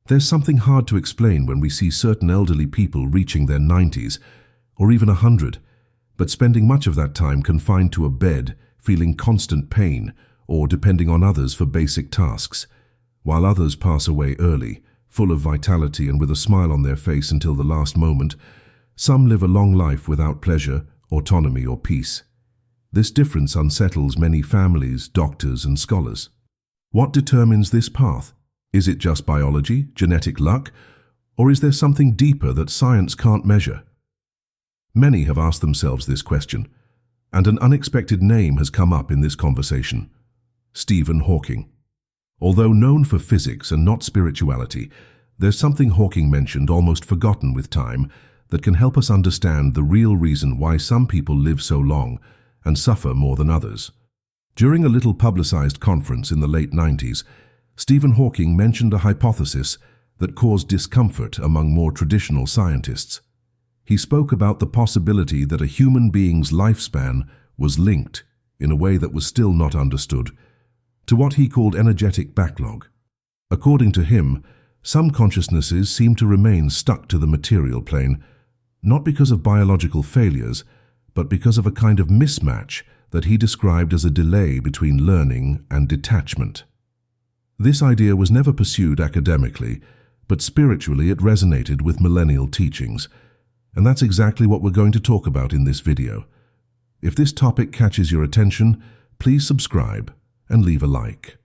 There's something hard to explain when we see certain elderly people reaching their 90s, or even 100, but spending much of that time confined to a bed, feeling constant pain, or depending on others for basic tasks, while others pass away early, full of vitality and with a smile on their face until the last moment. Some live a long life without pleasure, autonomy, or peace. This difference unsettles many families, doctors, and scholars. What determines this path? Is it just biology, genetic luck, or is there something deeper that science can't measure? Many have asked themselves this question, and an unexpected name has come up in this conversation: Stephen Hawking. Although known for physics and not spirituality, there's something Hawking mentioned, almost forgotten with time, that can help us understand the real reason why some people live so long and suffer more than others. During a little publicized conference in the late 90s, Stephen Hawking mentioned a hypothesis that caused discomfort among more traditional scientists. He spoke about the possibility that a human being's lifespan was linked, in a way that was still not understood, to what he called energetic backlog. According to him, some consciousnesses seem to remain stuck to the material plane, not because of biological failures, but because of a kind of mismatch that he described as a delay between learning and detachment. This idea was never pursued academically, but spiritually it resonated with millennial teachings, and that's exactly what we're going to talk about in this video. If this topic catches your attention, please subscribe and leave a like.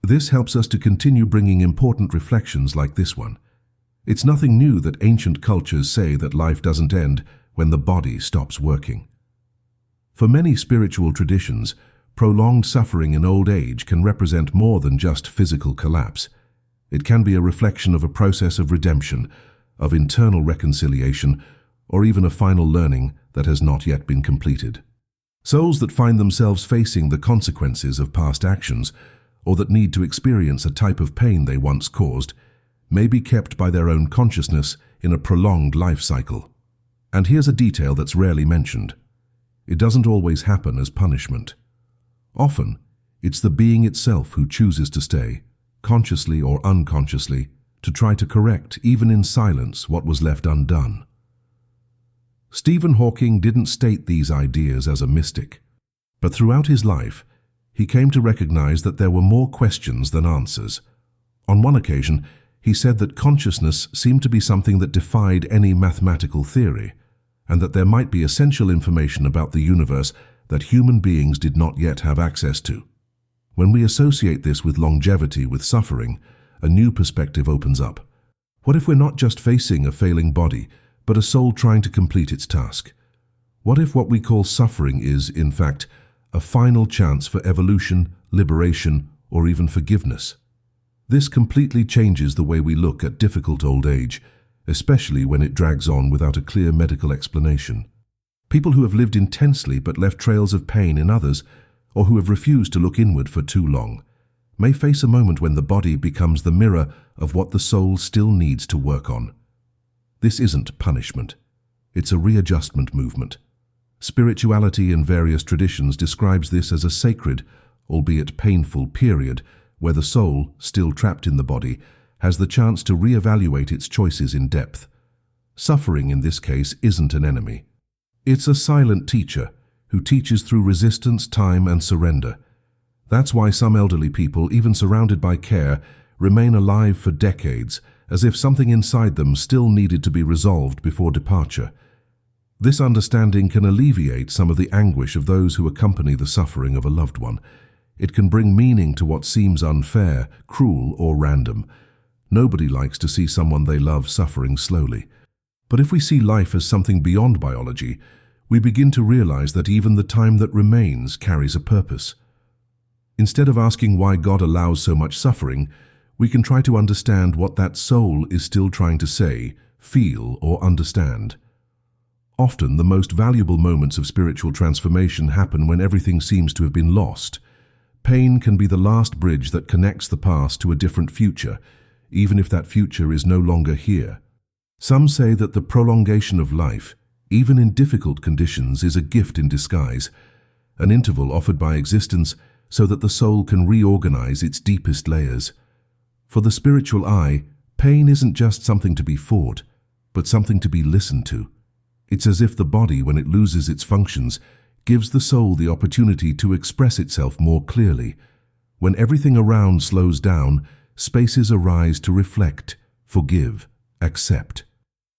This helps us to continue bringing important reflections like this one. It's nothing new that ancient cultures say that life doesn't end when the body stops working. For many spiritual traditions, prolonged suffering in old age can represent more than just physical collapse. It can be a reflection of a process of redemption, of internal reconciliation, or even a final learning that has not yet been completed. Souls that find themselves facing the consequences of past actions, or that need to experience a type of pain they once caused, may be kept by their own consciousness in a prolonged life cycle. And here's a detail that's rarely mentioned. It doesn't always happen as punishment. Often, it's the being itself who chooses to stay, consciously or unconsciously, to try to correct, even in silence, what was left undone. Stephen Hawking didn't state these ideas as a mystic, but throughout his life, he came to recognize that there were more questions than answers. On one occasion, he said that consciousness seemed to be something that defied any mathematical theory, and that there might be essential information about the universe that human beings did not yet have access to. When we associate this with longevity, with suffering, a new perspective opens up. What if we're not just facing a failing body, but a soul trying to complete its task? What if what we call suffering is, in fact, a final chance for evolution, liberation, or even forgiveness? This completely changes the way we look at difficult old age, especially when it drags on without a clear medical explanation. People who have lived intensely but left trails of pain in others, or who have refused to look inward for too long, may face a moment when the body becomes the mirror of what the soul still needs to work on. This isn't punishment. It's a readjustment movement. Spirituality in various traditions describes this as a sacred, albeit painful, period where the soul, still trapped in the body, has the chance to reevaluate its choices in depth. Suffering in this case isn't an enemy. It's a silent teacher who teaches through resistance, time, and surrender. That's why some elderly people, even surrounded by care, remain alive for decades, as if something inside them still needed to be resolved before departure. This understanding can alleviate some of the anguish of those who accompany the suffering of a loved one. It can bring meaning to what seems unfair, cruel, or random. Nobody likes to see someone they love suffering slowly. But if we see life as something beyond biology, we begin to realize that even the time that remains carries a purpose. Instead of asking why God allows so much suffering, we can try to understand what that soul is still trying to say, feel, or understand. Often, the most valuable moments of spiritual transformation happen when everything seems to have been lost. Pain can be the last bridge that connects the past to a different future, even if that future is no longer here. Some say that the prolongation of life, even in difficult conditions, is a gift in disguise, an interval offered by existence so that the soul can reorganize its deepest layers. For the spiritual eye, Pain isn't just something to be fought, but something to be listened to. It's as if the body, when it loses its functions, gives the soul the opportunity to express itself more clearly. When everything around slows down, spaces arise to reflect, forgive, accept.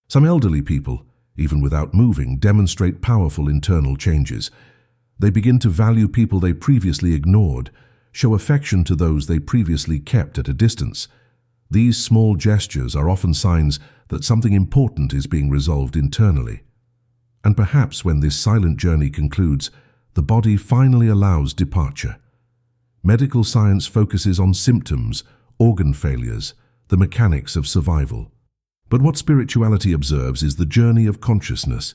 Some elderly people, even without moving, demonstrate powerful internal changes. They begin to value people they previously ignored, show affection to those they previously kept at a distance. These small gestures are often signs that something important is being resolved internally. And perhaps when this silent journey concludes, the body finally allows departure. Medical science focuses on symptoms, organ failures, the mechanics of survival. But what spirituality observes is the journey of consciousness.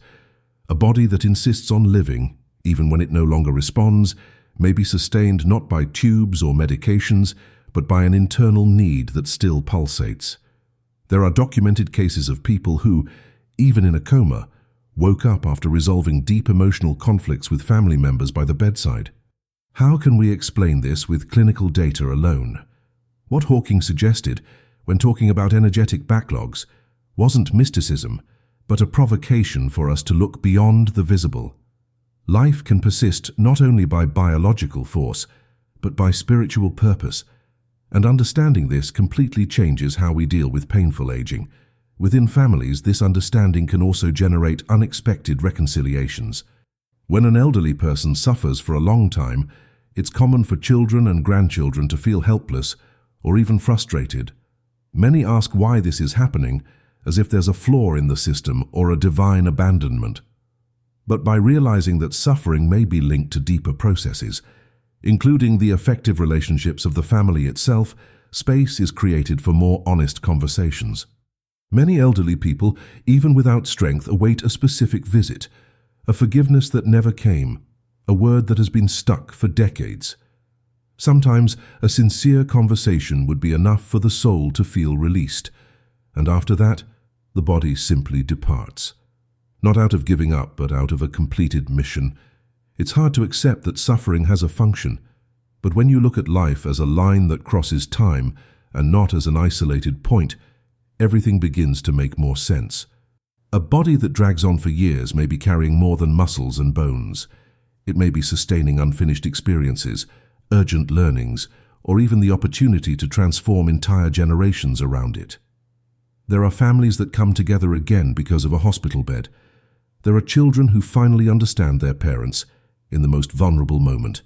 A body that insists on living, even when it no longer responds, may be sustained not by tubes or medications, but by an internal need that still pulsates. There are documented cases of people who, even in a coma, woke up after resolving deep emotional conflicts with family members by the bedside. How can we explain this with clinical data alone? What Hawking suggested, when talking about energetic backlogs, wasn't mysticism, but a provocation for us to look beyond the visible. Life can persist not only by biological force, but by spiritual purpose, and understanding this completely changes how we deal with painful aging. Within families, this understanding can also generate unexpected reconciliations. When an elderly person suffers for a long time, it's common for children and grandchildren to feel helpless or even frustrated. Many ask why this is happening, as if there's a flaw in the system or a divine abandonment. But by realizing that suffering may be linked to deeper processes, including the affective relationships of the family itself, space is created for more honest conversations. Many elderly people, even without strength, await a specific visit, a forgiveness that never came, a word that has been stuck for decades. Sometimes a sincere conversation would be enough for the soul to feel released, and after that, the body simply departs. Not out of giving up, but out of a completed mission. It's hard to accept that suffering has a function, but when you look at life as a line that crosses time and not as an isolated point, everything begins to make more sense. A body that drags on for years may be carrying more than muscles and bones. It may be sustaining unfinished experiences, urgent learnings, or even the opportunity to transform entire generations around it. There are families that come together again because of a hospital bed. There are children who finally understand their parents in the most vulnerable moment.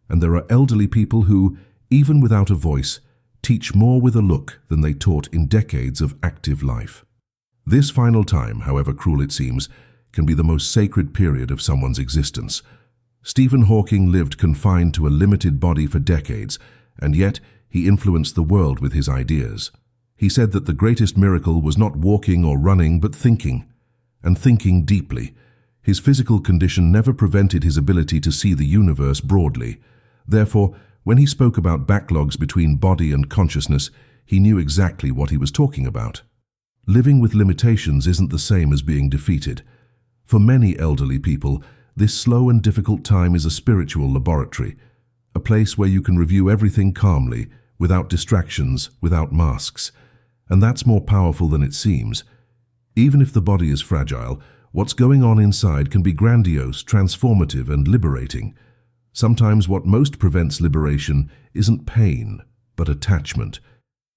And there are elderly people who, even without a voice, teach more with a look than they taught in decades of active life. This final time, however cruel it seems, can be the most sacred period of someone's existence. Stephen Hawking lived confined to a limited body for decades, and yet he influenced the world with his ideas. He said that the greatest miracle was not walking or running, but thinking, and thinking deeply. His physical condition never prevented his ability to see the universe broadly. Therefore, when he spoke about backlogs between body and consciousness, he knew exactly what he was talking about. Living with limitations isn't the same as being defeated. For many elderly people, this slow and difficult time is a spiritual laboratory, a place where you can review everything calmly, without distractions, without masks. And that's more powerful than it seems. Even if the body is fragile, what's going on inside can be grandiose, transformative, and liberating. Sometimes what most prevents liberation isn't pain, but attachment.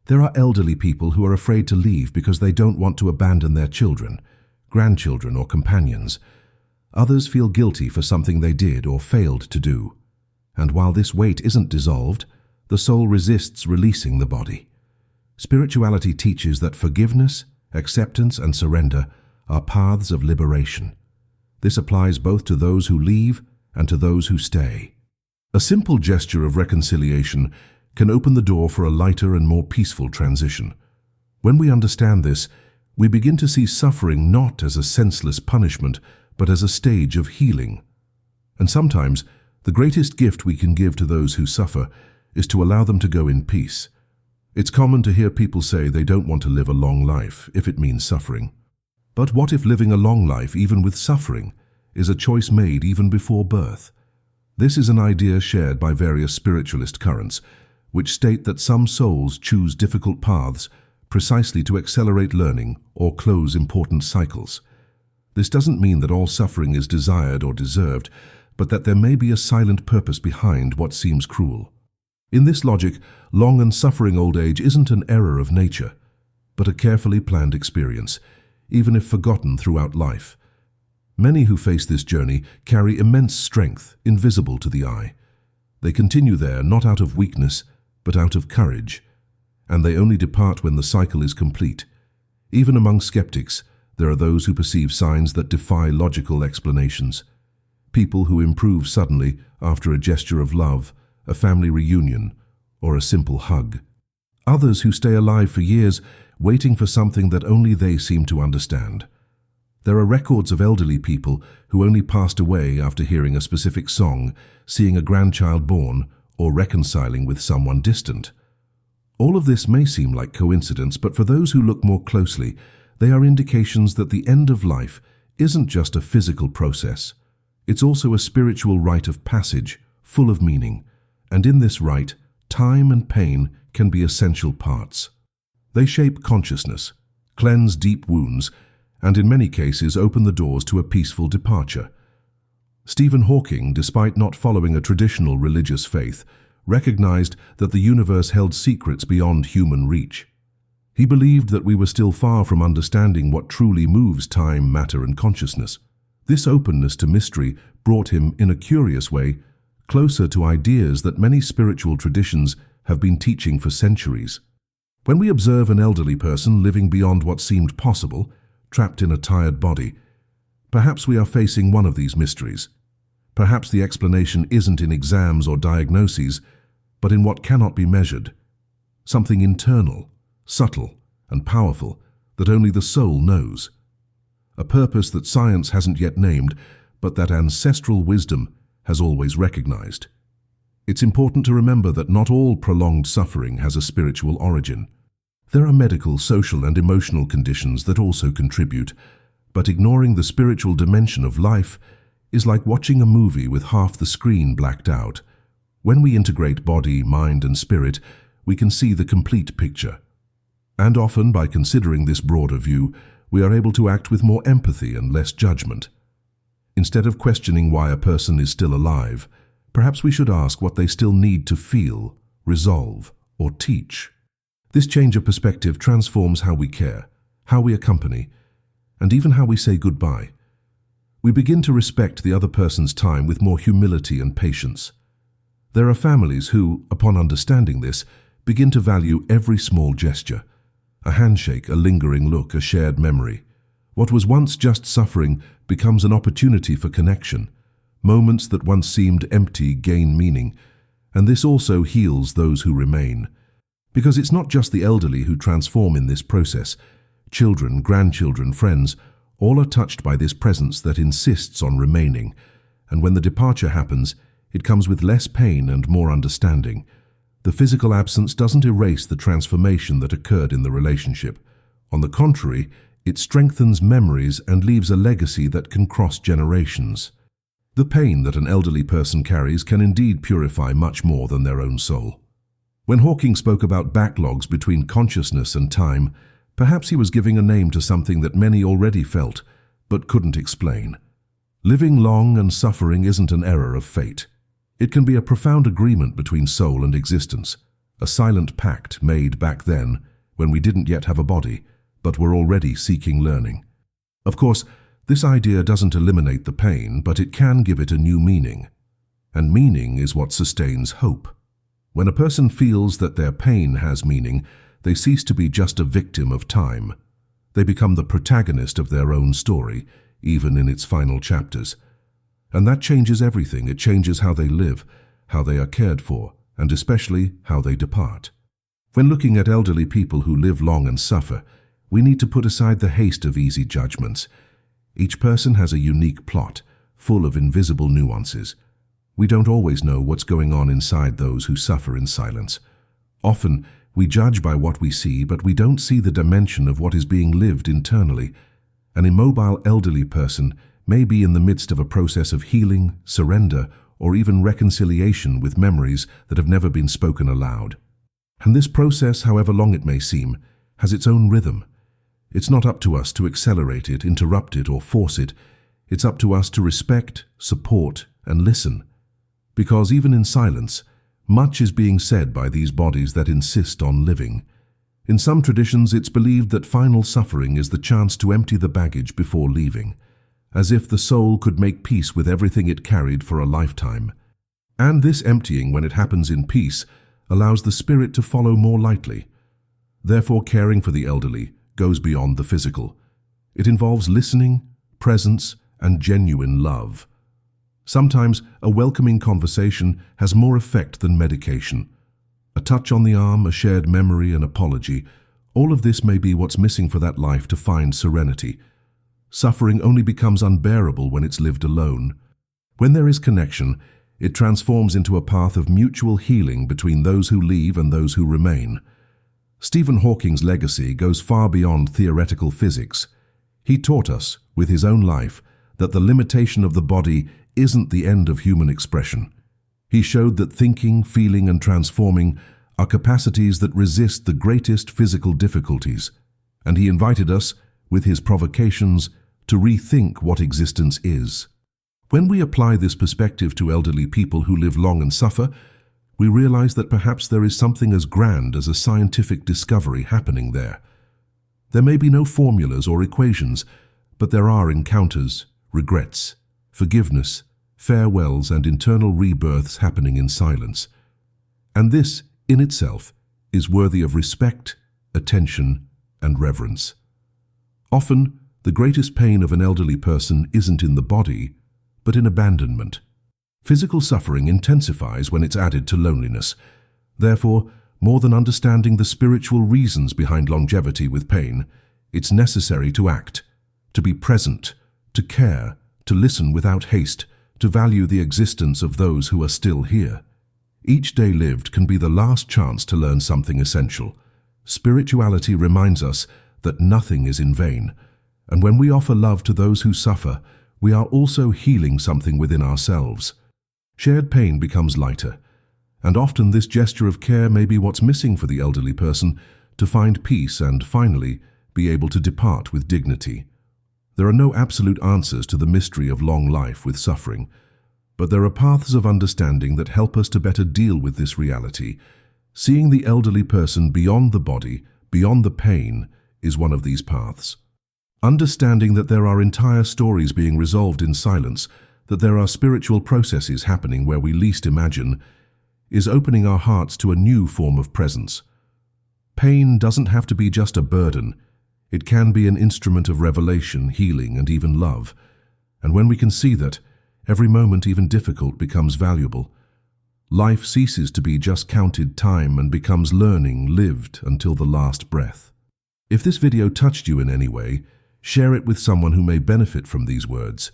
There are elderly people who are afraid to leave because they don't want to abandon their children, grandchildren, or companions. Others feel guilty for something they did or failed to do. And while this weight isn't dissolved, the soul resists releasing the body. Spirituality teaches that forgiveness, acceptance, and surrender are paths of liberation. This applies both to those who leave and to those who stay. A simple gesture of reconciliation can open the door for a lighter and more peaceful transition. When we understand this, we begin to see suffering not as a senseless punishment, but as a stage of healing. And sometimes, the greatest gift we can give to those who suffer is to allow them to go in peace. It's common to hear people say they don't want to live a long life if it means suffering. But what if living a long life, even with suffering, is a choice made even before birth? This is an idea shared by various spiritualist currents, which state that some souls choose difficult paths precisely to accelerate learning or close important cycles. This doesn't mean that all suffering is desired or deserved, but that there may be a silent purpose behind what seems cruel. In this logic, long and suffering old age isn't an error of nature, but a carefully planned experience, even if forgotten throughout life. Many who face this journey carry immense strength, invisible to the eye. They continue there not out of weakness, but out of courage, and they only depart when the cycle is complete. Even among skeptics, there are those who perceive signs that defy logical explanations. People who improve suddenly after a gesture of love, a family reunion, or a simple hug. Others who stay alive for years, waiting for something that only they seem to understand. There are records of elderly people who only passed away after hearing a specific song, seeing a grandchild born, or reconciling with someone distant. All of this may seem like coincidence, but for those who look more closely, they are indications that the end of life isn't just a physical process. It's also a spiritual rite of passage, full of meaning. And in this rite, time and pain can be essential parts. They shape consciousness, cleanse deep wounds, and in many cases open the doors to a peaceful departure. Stephen Hawking, despite not following a traditional religious faith, recognized that the universe held secrets beyond human reach. He believed that we were still far from understanding what truly moves time, matter, and consciousness. This openness to mystery brought him, in a curious way, closer to ideas that many spiritual traditions have been teaching for centuries. When we observe an elderly person living beyond what seemed possible, trapped in a tired body, perhaps we are facing one of these mysteries. Perhaps the explanation isn't in exams or diagnoses, but in what cannot be measured. Something internal, subtle, and powerful that only the soul knows. A purpose that science hasn't yet named, but that ancestral wisdom has always recognized. It's important to remember that not all prolonged suffering has a spiritual origin. There are medical, social, and emotional conditions that also contribute, but ignoring the spiritual dimension of life is like watching a movie with half the screen blacked out. When we integrate body, mind, and spirit, we can see the complete picture. And often, by considering this broader view, we are able to act with more empathy and less judgment. Instead of questioning why a person is still alive, perhaps we should ask what they still need to feel, resolve, or teach. This change of perspective transforms how we care, how we accompany, and even how we say goodbye. We begin to respect the other person's time with more humility and patience. There are families who, upon understanding this, begin to value every small gesture. A handshake, a lingering look, a shared memory. What was once just suffering becomes an opportunity for connection. Moments that once seemed empty gain meaning, and this also heals those who remain. Because it's not just the elderly who transform in this process. Children, grandchildren, friends, all are touched by this presence that insists on remaining, and when the departure happens, it comes with less pain and more understanding. The physical absence doesn't erase the transformation that occurred in the relationship. On the contrary, it strengthens memories and leaves a legacy that can cross generations. The pain that an elderly person carries can indeed purify much more than their own soul. When Hawking spoke about backlogs between consciousness and time, perhaps he was giving a name to something that many already felt, but couldn't explain. Living long and suffering isn't an error of fate. It can be a profound agreement between soul and existence, a silent pact made back then when we didn't yet have a body, but were already seeking learning. Of course, this idea doesn't eliminate the pain, but it can give it a new meaning. And meaning is what sustains hope. When a person feels that their pain has meaning, they cease to be just a victim of time. They become the protagonist of their own story, even in its final chapters. And that changes everything. It changes how they live, how they are cared for, and especially how they depart. When looking at elderly people who live long and suffer, we need to put aside the haste of easy judgments. Each person has a unique plot, full of invisible nuances. We don't always know what's going on inside those who suffer in silence. Often, we judge by what we see, but we don't see the dimension of what is being lived internally. An immobile elderly person may be in the midst of a process of healing, surrender, or even reconciliation with memories that have never been spoken aloud. And this process, however long it may seem, has its own rhythm. It's not up to us to accelerate it, interrupt it, or force it. It's up to us to respect, support, and listen. Because even in silence, much is being said by these bodies that insist on living. In some traditions, it's believed that final suffering is the chance to empty the baggage before leaving, as if the soul could make peace with everything it carried for a lifetime. And this emptying, when it happens in peace, allows the spirit to follow more lightly. Therefore, caring for the elderly goes beyond the physical. It involves listening, presence, and genuine love. Sometimes a welcoming conversation has more effect than medication. A touch on the arm, a shared memory, an apology, all of this may be what's missing for that life to find serenity. Suffering only becomes unbearable when it's lived alone. When there is connection, it transforms into a path of mutual healing between those who leave and those who remain. Stephen Hawking's legacy goes far beyond theoretical physics. He taught us, with his own life, that the limitation of the body isn't the end of human expression. He showed that thinking, feeling, and transforming are capacities that resist the greatest physical difficulties, and he invited us, with his provocations, to rethink what existence is. When we apply this perspective to elderly people who live long and suffer, we realize that perhaps there is something as grand as a scientific discovery happening there. There may be no formulas or equations, but there are encounters, regrets, forgiveness, farewells, and internal rebirths happening in silence. And this, in itself, is worthy of respect, attention, and reverence. Often, the greatest pain of an elderly person isn't in the body, but in abandonment. Physical suffering intensifies when it's added to loneliness. Therefore, more than understanding the spiritual reasons behind longevity with pain, it's necessary to act, to be present, to care, to listen without haste, to value the existence of those who are still here. Each day lived can be the last chance to learn something essential. Spirituality reminds us that nothing is in vain, and when we offer love to those who suffer, we are also healing something within ourselves. Shared pain becomes lighter, and often this gesture of care may be what's missing for the elderly person to find peace and, finally, be able to depart with dignity. There are no absolute answers to the mystery of long life with suffering, but there are paths of understanding that help us to better deal with this reality. Seeing the elderly person beyond the body, beyond the pain, is one of these paths. Understanding that there are entire stories being resolved in silence, that there are spiritual processes happening where we least imagine, is opening our hearts to a new form of presence. Pain doesn't have to be just a burden. It can be an instrument of revelation, healing, and even love. And when we can see that, every moment, even difficult, becomes valuable. Life ceases to be just counted time and becomes learning lived until the last breath. If this video touched you in any way, share it with someone who may benefit from these words.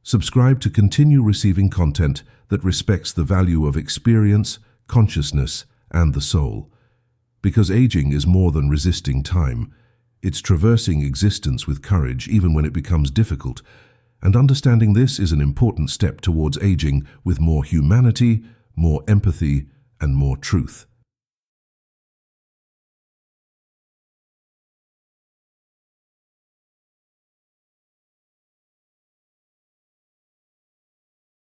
Subscribe to continue receiving content that respects the value of experience, consciousness, and the soul. Because aging is more than resisting time. It's traversing existence with courage even when it becomes difficult, and understanding this is an important step towards aging with more humanity, more empathy, and more truth.